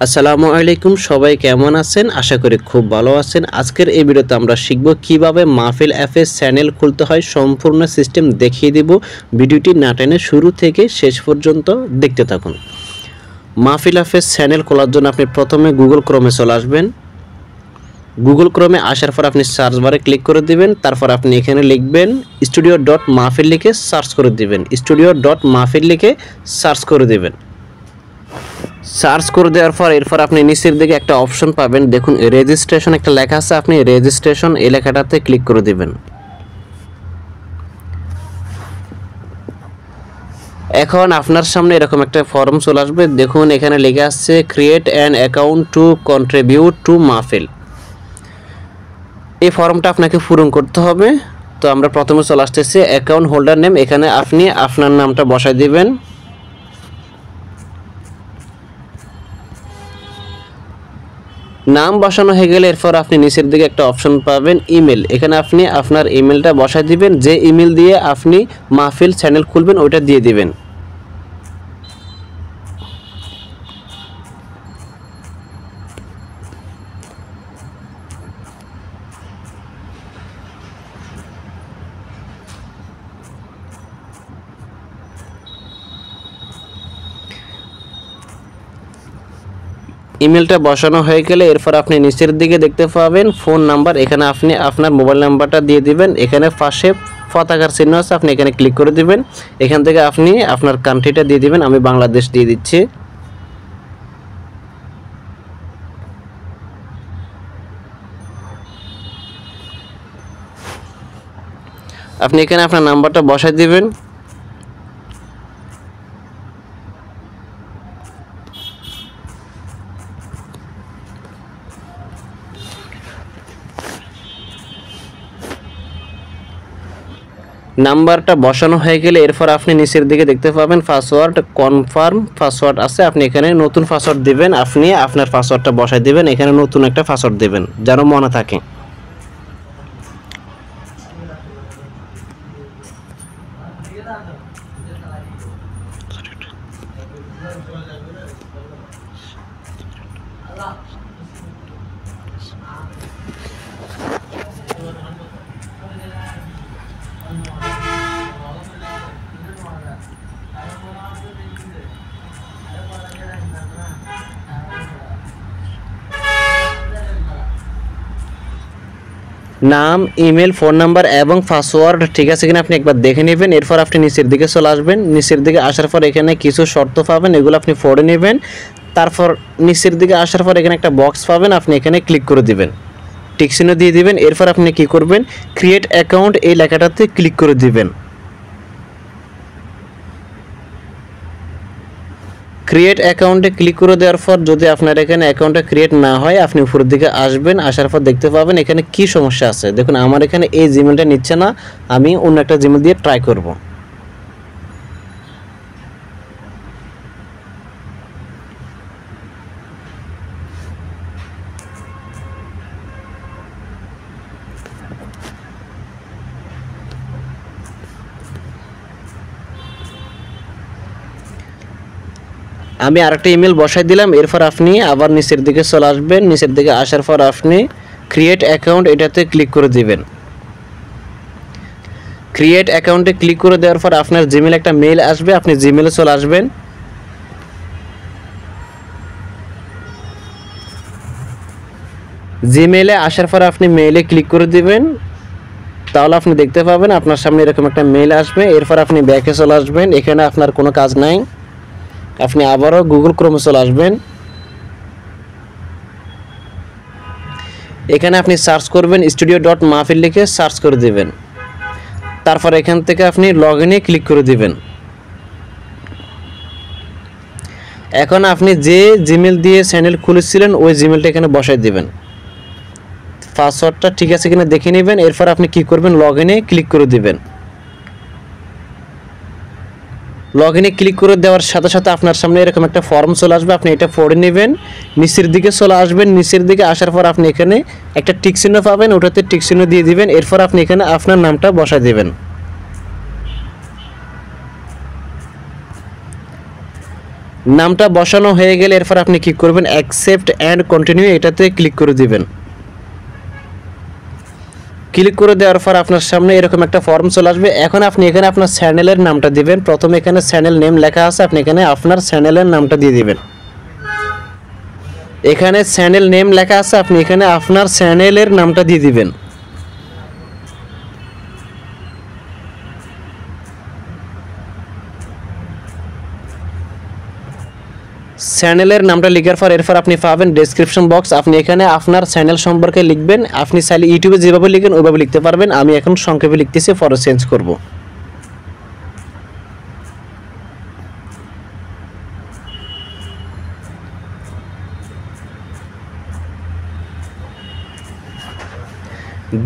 আসসালামু আলাইকুম, সবাই কেমন আছেন? আশা করি খুব ভালো আছেন। আজকের এই ভিডিওতে আমরা শিখব কিভাবে মাহফিল অ্যাপে চ্যানেল খুলতে হয়। সম্পূর্ণ সিস্টেম দেখিয়ে দিব। ভিডিওটি না টেনে শুরু থেকে শেষ পর্যন্ত দেখতে থাকুন। মাহফিল অ্যাপে চ্যানেল খোলার জন্য আপনি প্রথমে গুগল ক্রোমে চলে আসবেন। গুগল ক্রোমে আসার পর আপনি সার্চ বারে ক্লিক করে দিবেন। তারপর আপনি এখানে লিখবেন studio.mahfil লিখে সার্চ করে দিবেন। studio.mahfil লিখে সার্চ করে দিবেন। সার্চ করে দেওয়ার পর এরপর আপনি নিচের দিকে একটা অপশন পাবেন, দেখুন রেজিস্ট্রেশন একটা লেখা আছে, আপনি রেজিস্ট্রেশন এই লেখাটাতে ক্লিক করে দিবেন। এখন আপনার সামনে এরকম একটা ফর্ম চলে আসবে, দেখুন এখানে লেখা আছে create an account two contribute to মাহফিল। এই ফর্মটা আপনাকে পূরণ করতে হবে। তো আমরা প্রথমে চলে আসতেছি অ্যাকাউন্ট হোল্ডার নেম, এখানে আপনি আপনার নামটা বসাই দিবেন। নাম বসানো হয়ে গেলে এরপর আপনি নিচের দিকে একটা অপশন পাবেন ইমেল, এখানে আপনি আপনার ইমেলটা বসাই দিবেন। যে ইমেল দিয়ে আপনি মাহফিল চ্যানেল খুলবেন ওইটা দিয়ে দিবেন। ইমেলটা বসানো হয়ে গেলে এরপর আপনি নিচের দিকে দেখতে পাবেন ফোন নাম্বার, এখানে আপনি আপনার মোবাইল নাম্বারটা দিয়ে দিবেন। এখানে পাশে পতাকার চিহ্ন আছে, আপনি এখানে ক্লিক করে দিবেন। এখান থেকে আপনি আপনার কান্ট্রিটা দিয়ে দিবেন, আমি বাংলাদেশ দিয়ে দিচ্ছি। আপনি এখানে আপনার নাম্বারটা বসাই দিবেন। নাম্বারটা বসানো হয়ে গেলে এরপর আপনি নিচের দিকে দেখতে পাবেন পাসওয়ার্ড কনফার্ম পাসওয়ার্ড আছে, আপনি এখানে নতুন পাসওয়ার্ড দিবেন। আপনি আপনার পাসওয়ার্ডটা বসাই দিবেন, এখানে নতুন একটা পাসওয়ার্ড দিবেন যেন মনে থাকে। নাম, ইমেল, ফোন নাম্বার এবং পাসওয়ার্ড ঠিক আছে কিনা আপনি একবার দেখে নেবেন। এরপর আপনি নিচের দিকে চলে আসবেন। নিচের দিকে আসার পর এখানে কিছু শর্ত পাবেন, এগুলো আপনি পড়ে নেবেন। তারপর নিচের দিকে আসার পর এখানে একটা বক্স পাবেন, আপনি এখানে ক্লিক করে দিবেন, টিক চিহ্ন দিয়ে দিবেন। এরপর আপনি কি করবেন, ক্রিয়েট অ্যাকাউন্ট এই লেখাটাতে ক্লিক করে দিবেন। ক্রিয়েট অ্যাকাউন্টে ক্লিক করে দেওয়ার পর যদি আপনার এখানে অ্যাকাউন্টটা ক্রিয়েট না হয় আপনি উপরের দিকে আসবেন। আসার পর দেখতে পাবেন এখানে কি সমস্যা আছে। দেখুন আমার এখানে এই জিমেলটা নিচ্ছে না, আমি অন্য একটা জিমেল দিয়ে ট্রাই করব। আমি আরেকটা ইমেল বসাই দিলাম। এরপর আপনি আবার নিচের দিকে চলে আসবেন। নিচের দিকে আসার পর আপনি ক্রিয়েট অ্যাকাউন্ট এটাতে ক্লিক করে দিবেন। ক্রিয়েট অ্যাকাউন্টে ক্লিক করে দেওয়ার পর আপনার জিমেল একটা মেল আসবে, আপনি জিমেলে চলে আসবেন। জিমেলে আসার পর আপনি মেইলে ক্লিক করে দিবেন, তাহলে আপনি দেখতে পাবেন আপনার সামনে এরকম একটা মেল আসবে। এরপর আপনি ব্যাকে চলে আসবেন, এখানে আপনার কোনো কাজ নাই। আপনি আবারও গুগল ক্রোমে চলে আসবেন। এখানে আপনি সার্চ করবেন studio.mahfil লিখে সার্চ করে দিবেন। তারপর এখান থেকে আপনি লগ ইনে ক্লিক করে দিবেন। এখন আপনি যে জিমেল দিয়ে চ্যানেল খুলেছিলেন ওই জিমেলটা এখানে বসাই দিবেন। পাসওয়ার্ডটা ঠিক আছে কিনা দেখে নেবেন। এরপর আপনি কি করবেন, লগ ইনে ক্লিক করে দিবেন। লগ ইনে ক্লিক করে দেওয়ার সাথে সাথে আপনার সামনে এরকম একটা ফর্ম চলে আসবে, আপনি এটা পড়ে নেবেন। নিচের দিকে চলে আসবেন। নিচের দিকে আসার পর আপনি এখানে একটা টিক চিহ্ন পাবেন, ওটাতে টিক চিহ্ন দিয়ে দিবেন। এরপর আপনি এখানে আপনার নামটা বসাই দেবেন। নামটা বসানো হয়ে গেলে এরপর আপনি কি করবেন, অ্যাকসেপ্ট অ্যান্ড কন্টিনিউ এটাতে ক্লিক করে দিবেন। ক্লিক করে দেওয়ার পর আপনার সামনে এরকম একটা ফর্ম চলে আসবে। এখন আপনি এখানে আপনার চ্যানেলের নামটা দিবেন। প্রথমে এখানে চ্যানেল নেম লেখা আছে, আপনি এখানে আপনার চ্যানেলের নামটা দিয়ে দিবেন। এখানে চ্যানেল নেম লেখা আছে, আপনি এখানে আপনার চ্যানেলের নামটা দিয়ে দিবেন। চ্যানেলের নামটা লেখার পর এরপর আপনি পাবেন ডেসক্রিপশন বক্স। আপনি এখানে আপনার চ্যানেল সম্পর্কে লিখবেন। আপনি চাইলে ইউটিউবে যেভাবে লিখেন ওইভাবে লিখতে পারবেন। আমি এখন সংক্ষেপে লিখতেছি, পরে চেঞ্জ করব।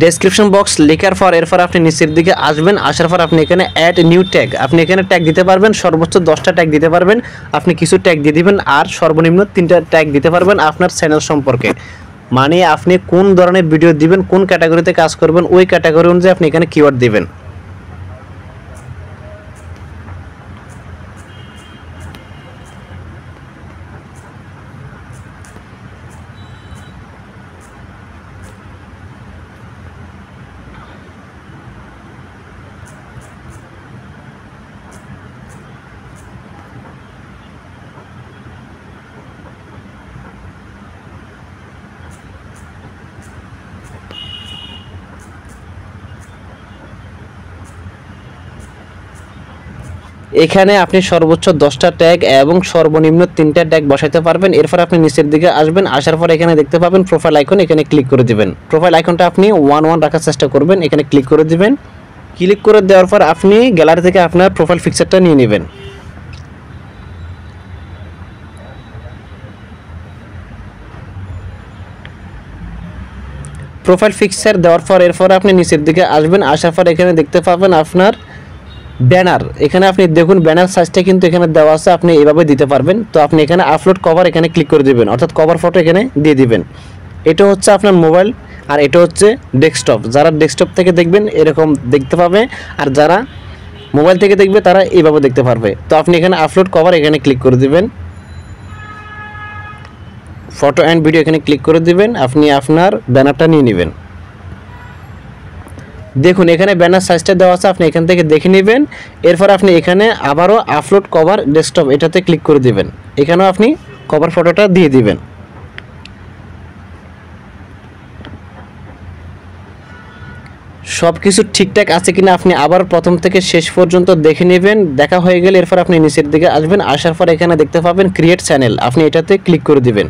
ডেসক্রিপশন বক্স লেখার পর এরপর আপনি নিচের দিকে আসবেন। আসার পর আপনি এখানে অ্যাড নিউ ট্যাগ, আপনি এখানে ট্যাগ দিতে পারবেন। সর্বোচ্চ 10টা ট্যাগ দিতে পারবেন। আপনি কিছু ট্যাগ দিয়ে দিবেন আর সর্বনিম্ন 3টা ট্যাগ দিতে পারবেন আপনার চ্যানেল সম্পর্কে। মানে আপনি কোন ধরনের ভিডিও দিবেন, কোন ক্যাটাগরিতে কাজ করবেন, ওই ক্যাটাগরি অনুযায়ী আপনি এখানে কিওয়ার্ড দিবেন। এখানে আপনি সর্বোচ্চ 10টা ট্যাগ এবং সর্বনিম্ন 3টা ট্যাগ বসাইতে পারবেন। এরপর আপনি নিচের দিকে আসবেন। আসার পর এখানে দেখতে পাবেন প্রোফাইল আইকন, এখানে ক্লিক করে দিবেন। প্রোফাইল আইকনটা আপনি 1 রাখার চেষ্টা করবেন। এখানে ক্লিক করে দিবেন। ক্লিক করে দেওয়ার পর আপনি গ্যালারি থেকে আপনার প্রোফাইল পিকচারটা নিয়ে নেবেন। প্রোফাইল পিকচার দেওয়ার পর এরপর আপনি নিচের দিকে আসবেন। আসার পর এখানে দেখতে পাবেন আপনার ব্যানার। এখানে আপনি দেখুন ব্যানার সাইজটা কিন্তু এখানে দেওয়া আছে, আপনি এভাবে দিতে পারবেন। তো আপনি এখানে আপলোড কভার এখানে ক্লিক করে দিবেন, অর্থাৎ কভার ফটো এখানে দিয়ে দিবেন। এটা হচ্ছে আপনার মোবাইল আর এটা হচ্ছে ডেস্কটপ। যারা ডেস্কটপ থেকে দেখবেন এরকম দেখতে পাবে, আর যারা মোবাইল থেকে দেখবে তারা এইভাবে দেখতে পারবে। তো আপনি এখানে আপলোড কভার এখানে ক্লিক করে দিবেন। ফটো অ্যান্ড ভিডিও এখানে ক্লিক করে দিবেন। আপনি আপনার ব্যানারটা নিয়ে নেবেন। দেখুন এখানে ব্যানার সাইজটা দেওয়া আছে, আপনি এখান থেকে দেখে নেবেন। এরপর আপনি এখানে আবারও আপলোড কভার ডেস্কটপ এটাতে ক্লিক করে দিবেন। এখানেও আপনি কভার ফটোটা দিয়ে দিবেন। সব কিছু ঠিকঠাক আছে কিনা আপনি আবার প্রথম থেকে শেষ পর্যন্ত দেখে নেবেন। দেখা হয়ে গেলে এরপর আপনি নিচের দিকে আসবেন। আসার পর এখানে দেখতে পাবেন ক্রিয়েট চ্যানেল, আপনি এটাতে ক্লিক করে দিবেন।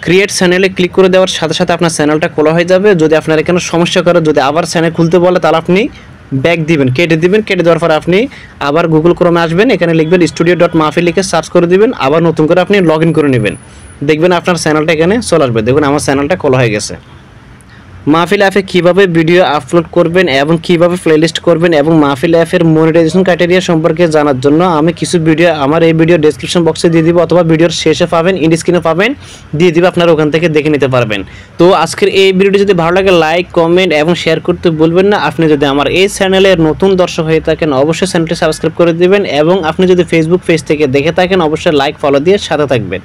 ক্রিয়েট চ্যানেলে ক্লিক করে দেওয়ার সাথে সাথে আপনার চ্যানেলটা খোলা হয়ে যাবে। যদি আপনার এখানে সমস্যা করে, যদি আবার চ্যানেল খুলতে বলে, তাহলে আপনি ব্যাক দিবেন, কেটে দিবেন। কেটে দেওয়ার পর আপনি আবার গুগল ক্রোমে আসবেন, এখানে লিখবেন studio.mahfil লিখে সার্চ করে দিবেন। আবার নতুন করে আপনি লগ ইন করে নেবেন। দেখবেন আপনার চ্যানেলটা এখানে চলে আসবে। দেখুন আমার চ্যানেলটা খোলা হয়ে গেছে। মাহফিল অ্যাপে কীভাবে ভিডিও আপলোড করবেন এবং কীভাবে প্লেলিস্ট করবেন এবং মাহফিল অ্যাপের মনিটাইজেশন ক্রাইটেরিয়া সম্পর্কে জানার জন্য আমি কিছু ভিডিও আমার এই ভিডিও ডেসক্রিপশন বক্সে দিয়ে দিব, অথবা ভিডিওর শেষে পাবেন, ইন স্ক্রিনে পাবেন, দিয়ে দিব। আপনারা ওখান থেকে দেখে নিতে পারবেন। তো আজকের এই ভিডিওটি যদি ভালো লাগে লাইক, কমেন্ট এবং শেয়ার করতে ভুলবেন না। আপনি যদি আমার এই চ্যানেলের নতুন দর্শক হয়ে থাকেন অবশ্যই চ্যানেলটি সাবস্ক্রাইব করে দিবেন, এবং আপনি যদি ফেসবুক পেজ থেকে দেখে থাকেন অবশ্যই লাইক, ফলো দিয়ে সাথে থাকবেন।